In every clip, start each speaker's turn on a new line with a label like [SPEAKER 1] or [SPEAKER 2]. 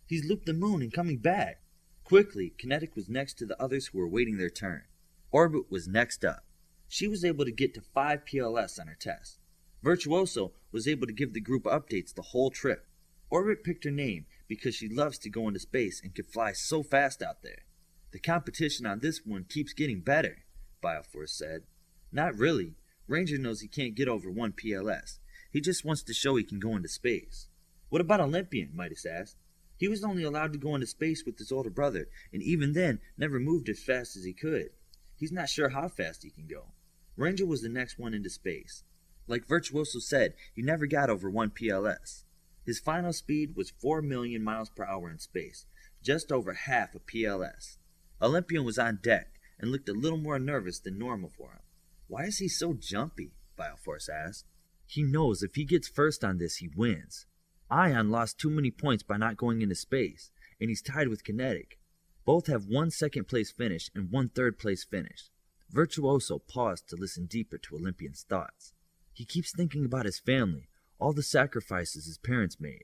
[SPEAKER 1] He's looped the moon and coming back. Quickly, Kinetic was next to the others who were waiting their turn. Orbit was next up. She was able to get to 5 PLS on her test. Virtuoso was able to give the group updates the whole trip. Orbit picked her name because she loves to go into space and can fly so fast out there. The competition on this one keeps getting better, Bioforce said. Not really. Ranger knows he can't get over 1 PLS. He just wants to show he can go into space. What about Olympian? Midas asked. He was only allowed to go into space with his older brother, and even then never moved as fast as he could. He's not sure how fast he can go. Ranger was the next one into space. Like Virtuoso said, he never got over 1 PLS. His final speed was 4 million miles per hour in space, just over half a PLS. Olympian was on deck and looked a little more nervous than normal for him. Why is he so jumpy? Bioforce asked. He knows if he gets first on this, he wins. Ion lost too many points by not going into space, and he's tied with Kinetic. Both have 1 second place finish and 1 third place finish. Virtuoso paused to listen deeper to Olympian's thoughts. He keeps thinking about his family, all the sacrifices his parents made,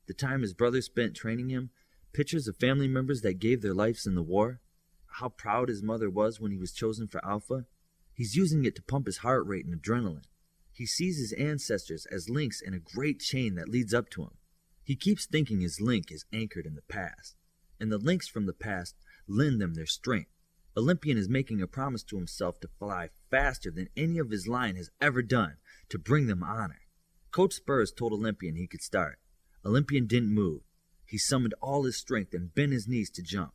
[SPEAKER 1] the time his brother spent training him, pictures of family members that gave their lives in the war, how proud his mother was when he was chosen for Alpha. He's using it to pump his heart rate and adrenaline. He sees his ancestors as links in a great chain that leads up to him. He keeps thinking his link is anchored in the past, and the links from the past lend them their strength. Olympian is making a promise to himself to fly faster than any of his line has ever done, to bring them honor. Coach Spurs told Olympian he could start. Olympian didn't move. He summoned all his strength and bent his knees to jump.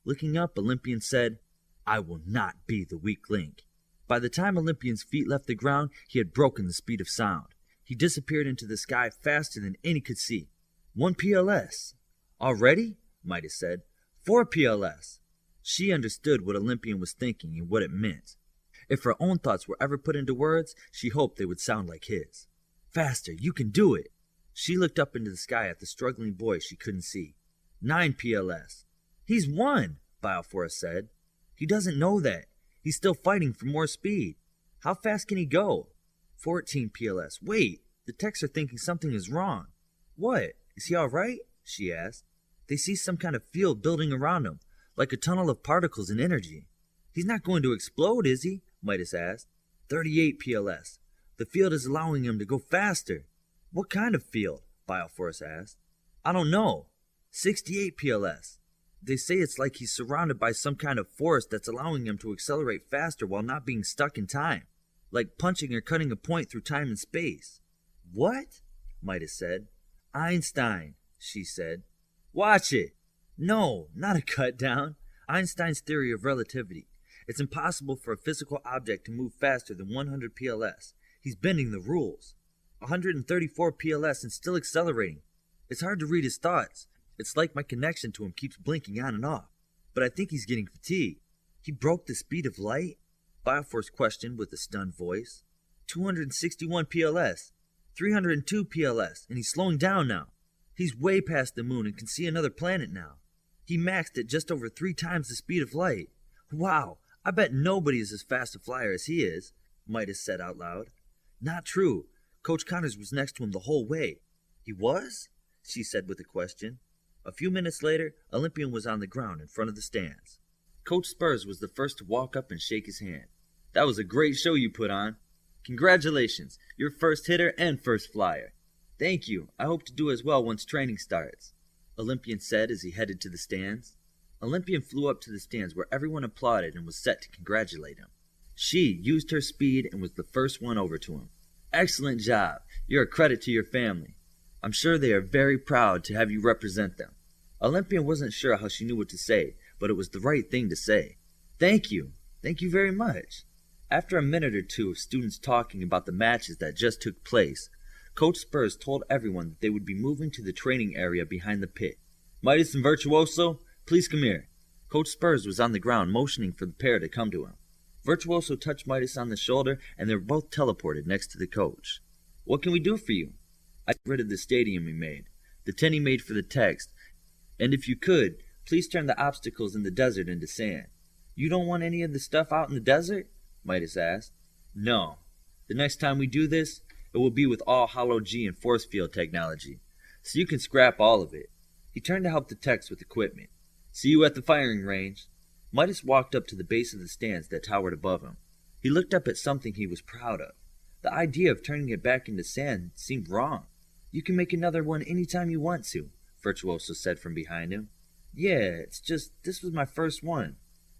[SPEAKER 1] Looking up, Olympian said, "I will not be the weak link." By the time Olympian's feet left the ground, he had broken the speed of sound. He disappeared into the sky faster than any could see. 1 PLS. Already? Midas said. 4 PLS. She understood what Olympian was thinking and what it meant. If her own thoughts were ever put into words, she hoped they would sound like his. Faster, you can do it. She looked up into the sky at the struggling boy she couldn't see. 9 PLS. He's won, Bioforce said. He doesn't know that. He's still fighting for more speed. How fast can he go? 14 PLS. Wait, the techs are thinking something is wrong. What? Is he all right? She asked. They see some kind of field building around him, like a tunnel of particles and energy. He's not going to explode, is he? Midas asked. 38 PLS. The field is allowing him to go faster. What kind of field? Bioforce asked. I don't know. 68 PLS. They say it's like he's surrounded by some kind of force that's allowing him to accelerate faster while not being stuck in time. Like punching or cutting a point through time and space. What? Midas said. Einstein, she said. Watch it. No, not a cut down. Einstein's theory of relativity. It's impossible for a physical object to move faster than 100 PLS. He's bending the rules. 134 PLS and still accelerating. It's hard to read his thoughts. It's like my connection to him keeps blinking on and off. But I think he's getting fatigued. He broke the speed of light? Bioforce questioned with a stunned voice. 261 PLS. 302 PLS. And he's slowing down now. He's way past the moon and can see another planet now. He maxed at just over 3 times the speed of light. Wow, I bet nobody is as fast a flyer as he is, Midas said out loud. Not true. Coach Connors was next to him the whole way. He was? She said with a question. A few minutes later, Olympian was on the ground in front of the stands. Coach Spurs was the first to walk up and shake his hand. That was a great show you put on. Congratulations, you're first hitter and first flyer. Thank you. I hope to do as well once training starts, Olympian said as he headed to the stands. Olympian flew up to the stands where everyone applauded and was set to congratulate him. She used her speed and was the first one over to him. Excellent job. You're a credit to your family. I'm sure they are very proud to have you represent them. Olympian wasn't sure how she knew what to say, but it was the right thing to say. Thank you. Thank you very much. After a minute or two of students talking about the matches that just took place, Coach Spurs told everyone that they would be moving to the training area behind the pit. Midas and Virtuoso, please come here. Coach Spurs was on the ground motioning for the pair to come to him. Virtuoso touched Midas on the shoulder and they were both teleported next to the coach. What can we do for you? I got rid of the stadium he made, the tent he made for the text, and if you could, please turn the obstacles in the desert into sand. You don't want any of the stuff out in the desert? Midas asked. No. The next time we do this, it will be with all hollow G and force field technology, so you can scrap all of it. He turned to help the techs with equipment. See you at the firing range. Midas walked up to the base of the stands that towered above him. He looked up at something he was proud of. The idea of turning it back into sand seemed wrong. You can make another one anytime you want to, Virtuoso said from behind him. Yeah, it's just, this was my first one.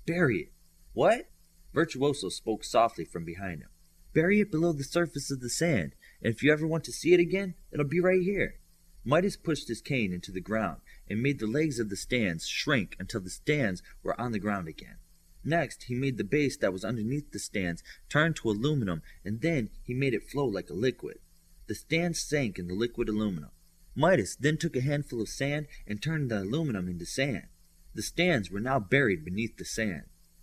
[SPEAKER 1] Bury it. What? Virtuoso spoke softly from behind him. Bury it below the surface of the sand, and if you ever want to see it again, it'll be right here. Midas pushed his cane into the ground and made the legs of the stands shrink until the stands were on the ground again. Next, he made the base that was underneath the stands turn to aluminum, and then he made it flow like a liquid. The stands sank in the liquid aluminum. Midas then took a handful of sand and turned the aluminum into sand. The stands were now buried beneath the sand.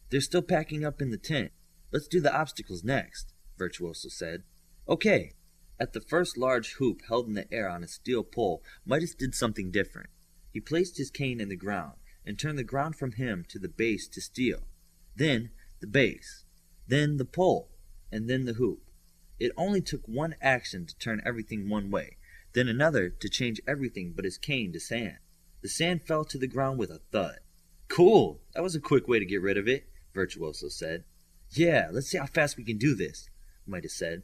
[SPEAKER 1] They're still packing up in the tent. Let's do the obstacles next, Virtuoso said. Okay. At the first large hoop held in the air on a steel pole, Midas did something different. He placed his cane in the ground and turned the ground from him to the base to steel. Then the base. Then the pole. And then the hoop. It only took one action to turn everything one way, then another to change everything but his cane to sand. The sand fell to the ground with a thud. Cool! That was a quick way to get rid of it, Virtuoso said. Yeah, let's see how fast we can do this, Midas said.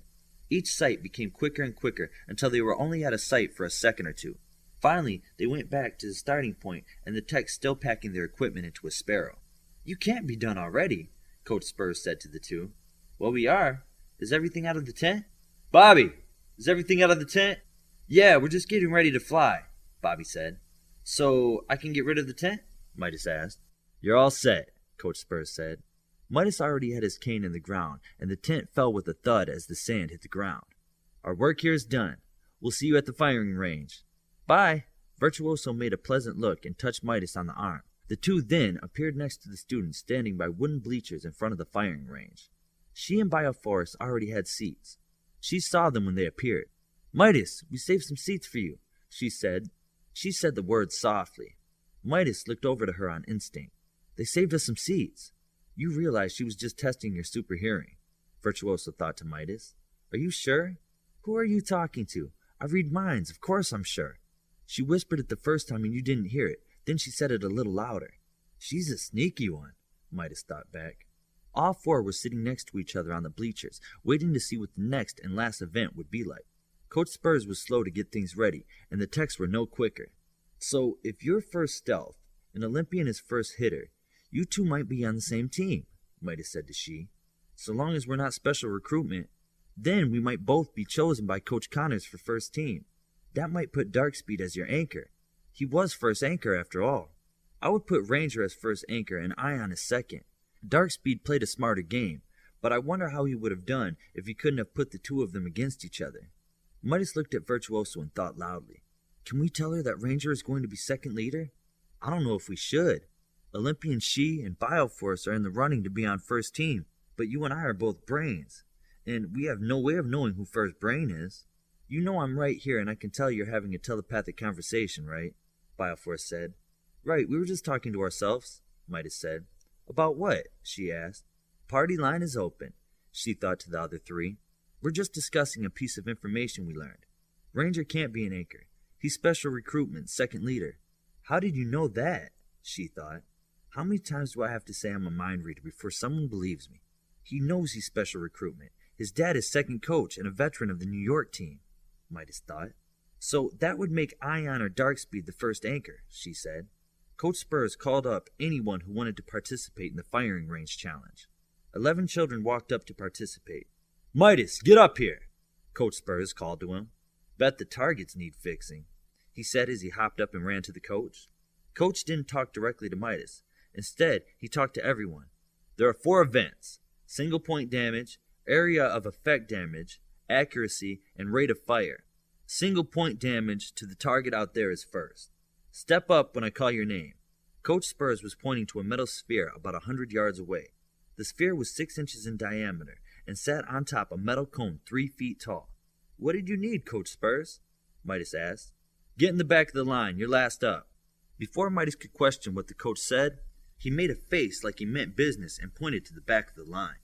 [SPEAKER 1] Each sight became quicker and quicker until they were only at a sight for a second or two. Finally, they went back to the starting point and the techs still packing their equipment into a Sparrow. You can't be done already, Coach Spurs said to the two. Well, we are. Is everything out of the tent? Bobby, is everything out of the tent? Yeah, we're just getting ready to fly, Bobby said. So I can get rid of the tent? Midas asked. You're all set, Coach Spurs said. Midas already had his cane in the ground, and the tent fell with a thud as the sand hit the ground. Our work here is done. We'll see you at the firing range. Bye. Virtuoso made a pleasant look and touched Midas on the arm. The two then appeared next to the students standing by wooden bleachers in front of the firing range. She and Bioforce already had seats. She saw them when they appeared. Midas, we saved some seats for you, she said. She said the words softly. Midas looked over to her on instinct. They saved us some seats. You realize she was just testing your super hearing, Virtuoso thought to Midas. Are you sure? Who are you talking to? I read minds, of course I'm sure. She whispered it the first time and you didn't hear it. Then she said it a little louder. She's a sneaky one, Midas thought back. All four were sitting next to each other on the bleachers, waiting to see what the next and last event would be like. Coach Spurs was slow to get things ready, and the techs were no quicker. So, if you're first stealth, and Olympian is first hitter, you two might be on the same team, Midas said to She. So long as we're not special recruitment, then we might both be chosen by Coach Connors for first team. That might put Darkspeed as your anchor. He was first anchor after all. I would put Ranger as first anchor and Ion as second. Darkspeed played a smarter game, but I wonder how he would have done if he couldn't have put the two of them against each other. Midas looked at Virtuoso and thought loudly. Can we tell her that Ranger is going to be second leader? I don't know if we should. Olympian She and Bioforce are in the running to be on first team, but you and I are both brains, and we have no way of knowing who first brain is. You know I'm right here and I can tell you're having a telepathic conversation, right? Bioforce said. Right, we were just talking to ourselves, Midas said. About what? She asked. Party line is open, She thought to the other three. We're just discussing a piece of information we learned. Ranger can't be an anchor. He's special recruitment, second leader. How did you know that? She thought. How many times do I have to say I'm a mind reader before someone believes me? He knows he's special recruitment. His dad is second coach and a veteran of the New York team, Midas thought. So that would make Ion or Darkspeed the first anchor, she said. Coach Spurs called up anyone who wanted to participate in the firing range challenge. 11 children walked up to participate. Midas, get up here, Coach Spurs called to him. Bet the targets need fixing, he said as he hopped up and ran to the coach. Coach didn't talk directly to Midas. Instead, he talked to everyone. There are 4 events: single point damage, area of effect damage, accuracy, and rate of fire. Single point damage to the target out there is first. Step up when I call your name. Coach Spurs was pointing to a metal sphere about 100 yards away. The sphere was 6 inches in diameter and sat on top a metal cone 3 feet tall. What did you need, Coach Spurs? Midas asked. Get in the back of the line. You're last up. Before Midas could question what the coach said, he made a face like he meant business and pointed to the back of the line.